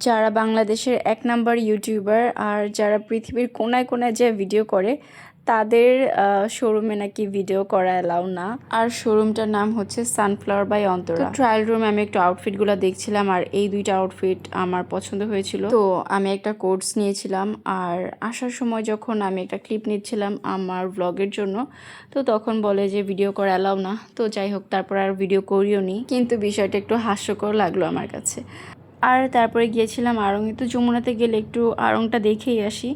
যারা বাংলাদেশের এক নাম্বার ইউটিউবার আর যারা পৃথিবীর কোনায় কোনায় যে ভিডিও করে তাদের শোরুমে নাকি ভিডিও করা অ্যালাউ না। আর শোরুমটার নাম হচ্ছে সানফ্লাওয়ার বাই অন্তরা। তো ট্রায়াল রুমে আমি একটু আউটফিটগুলো দেখছিলাম আর এই দুইটা আউটফিট আমার পছন্দ হয়েছিল, তো আমি একটা কোর্স নিয়েছিলাম। আর আসার সময় যখন আমি একটা ক্লিপ নিচ্ছিলাম আমার ব্লগের জন্য, তো তখন বলে যে ভিডিও করা অ্যালাউ না। তো যাই হোক, তারপর আর ভিডিও করিও নি, কিন্তু বিষয়টা একটু হাস্যকর লাগলো আমার কাছে। আর তারপরে গিয়েছিলাম আড়ংয়ে। তো যমুনাতে গেলে একটু আড়ংটা দেখেই আসি।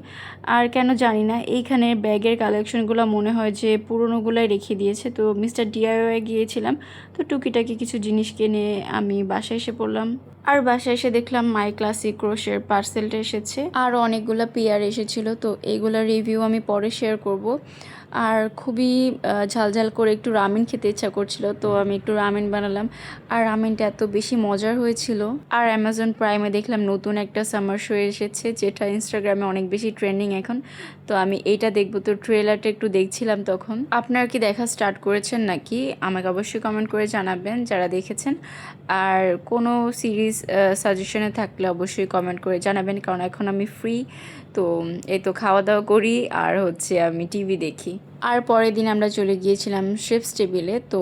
আর কেন জানি না এইখানে ব্যাগের কালেকশনগুলো মনে হয় যে পুরনোগুলাই রেখে দিয়েছে। তো মিস্টার ডিআইওয়াই গিয়েছিলাম, তো টুকিটাকি কিছু জিনিস কিনে আমি বাসায় এসে পড়লাম। আর বাসায় এসে দেখলাম মাই ক্লাসিক ক্রোশের পার্সেলটা এসেছে, আর অনেকগুলো পিয়ার এসেছিল। তো এইগুলোর রিভিউ আমি পরে শেয়ার করব। আর খুবই ঝালঝাল করে একটু রামেন খেতে ইচ্ছা করছিল, তো আমি একটু রামেন বানালাম। আর রামেনটা এত বেশি মজার হয়েছিল। আর অ্যামাজন প্রাইমে দেখলাম নতুন একটা সামার শো এসেছে, যেটা ইনস্টাগ্রামে অনেক বেশি ট্রেন্ডিং এখন। তো আমি এইটা দেখবো, তো ট্রেলারটা একটু দেখছিলাম তখন। আপনার কি দেখা স্টার্ট করেছেন নাকি? আমাকে অবশ্যই কমেন্ট করে জানাবেন যারা দেখেছেন। আর কোনো সিরিজ সাজেশনে থাকলে অবশ্যই কমেন্ট করে জানাবেন, কারণ এখন আমি ফ্রি। তো এই তো খাওয়া দাওয়া করি আর হচ্ছে আমি টিভি দেখি। আর পরের দিন আমরা চলে গিয়েছিলাম শেফস টেবিলে। তো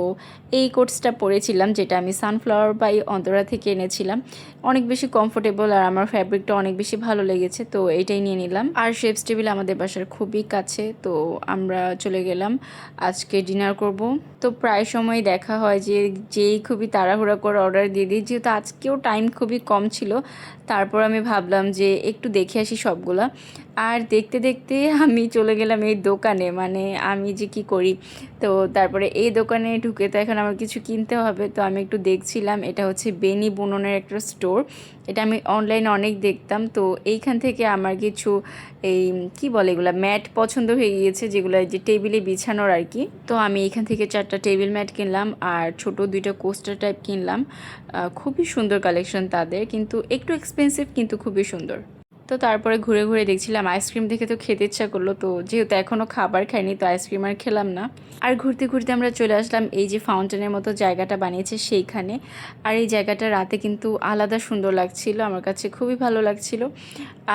এই কোর্সটা পরেছিলাম, যেটা আমি সানফ্লাওয়ার বাই অন্তরা থেকে এনেছিলাম। অনেক বেশি কমফোর্টেবল আর আমার ফ্যাব্রিকটা অনেক বেশি ভালো লেগেছে, তো এইটাই নিয়ে নিলাম। আর শেফস টেবিল আমাদের বাসার খুবই কাছে, তো আমরা চলে গেলাম আজকে ডিনার করব। তো প্রায় সময় দেখা হয় যে যেই খুবই তাড়াহুড়া করে অর্ডার দিয়ে দিই, যেহেতু আজকেও টাইম খুবই কম ছিল। তারপর আমি ভাবলাম যে একটু দেখে আসি সবগুলা। আর দেখতে দেখতে আমি চলে গেলাম এই দোকানে, মানে আমি যে কি করি। তো তারপরে এই দোকানে ঢুকে তো এখন আমার কিছু কিনতে হবে, তো আমি একটু দেখছিলাম। এটা হচ্ছে বেনি বুননের একটা স্টোর। এটা আমি অনলাইনে অনেক দেখতাম, তো এইখান থেকে আমার কিছু এই কি বলে এগুলো ম্যাট পছন্দ হয়ে গিয়েছে, যেগুলো যে টেবিলে বিছানোর আর কি। তো আমি এখান থেকে 4টা টেবিল ম্যাট কিনলাম আর ছোট 2টা কোস্টার টাইপ কিনলাম। খুবই সুন্দর কালেকশন তাদের, কিন্তু একটু এক্সপেন্সিভ, কিন্তু খুবই সুন্দর। তো তারপরে ঘুরে ঘুরে দেখছিলাম আইসক্রিম, দেখে তো খেতে ইচ্ছা করলো। তো যেহেতু এখনও খাবার খাইনি, তো আইসক্রিম আর খেলাম না। আর ঘুরতে ঘুরতে আমরা চলে আসলাম এই যে ফাউন্টেনের মতো জায়গাটা বানিয়েছে সেইখানে। আর এই জায়গাটা রাতে কিন্তু আলাদা সুন্দর লাগছিল, আমার কাছে খুবই ভালো লাগছিল।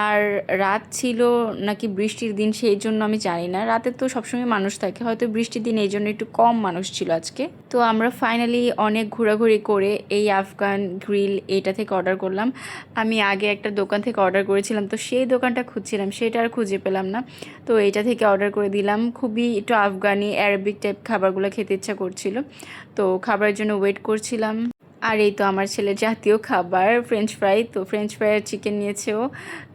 আর রাত ছিল নাকি বৃষ্টির দিন সেই জন্য আমি জানি না, রাতে তো সবসময় মানুষ থাকে, হয়তো বৃষ্টির দিন এই জন্য একটু কম মানুষ ছিল আজকে। তো আমরা ফাইনালি অনেক ঘোরাঘুরি করে এই আফগান গ্রিল এটা থেকে অর্ডার করলাম। আমি আগে একটা দোকান থেকে অর্ডার করেছিলাম, তো সেই দোকানটা খুঁজছিলাম, সেটা আর খুঁজে পেলাম না। তো এটা থেকে অর্ডার করে দিলাম। খুবই একটু আফগানি অ্যারাবিক টাইপ খাবারগুলো খেতে ইচ্ছা করছিল, তো খাবারের জন্য ওয়েট করছিলাম। আর এই তো আমার ছেলের জাতীয় খাবার ফ্রেঞ্চ ফ্রাই, তো ফ্রেঞ্চ ফ্রাই আর চিকেন নিয়েছেও।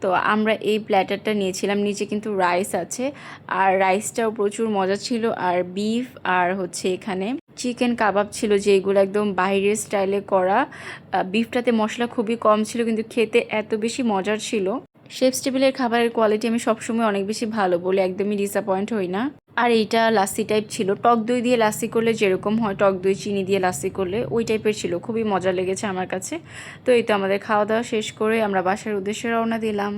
তো আমরা এই প্ল্যাটারটা নিয়েছিলাম, নিচে কিন্তু রাইস আছে, আর রাইসটাও প্রচুর মজা ছিল। আর বিফ আর হচ্ছে এখানে চিকেন কাবাব ছিল, যেগুলো একদম বাইরের স্টাইলে করা। বিফটাতে মশলা খুবই কম ছিল, কিন্তু খেতে এত বেশি মজার ছিল। শেফস টেবিলের খাবারের কোয়ালিটি আমি সবসময় অনেক বেশি ভালো বলে একদমই ডিসঅ্যাপয়েন্ট হই না। আর এইটা লাসি টাইপ ছিল, টক দই দিয়ে লাসি করলে যেরকম হয়, টক দই চিনি দিয়ে লাসি করলে ওই টাইপের ছিল, খুবই মজা লেগেছে আমার কাছে। তো এই তো আমাদের খাওয়া দাওয়া শেষ করে আমরা বাসার উদ্দেশ্যে রওনা দিলাম।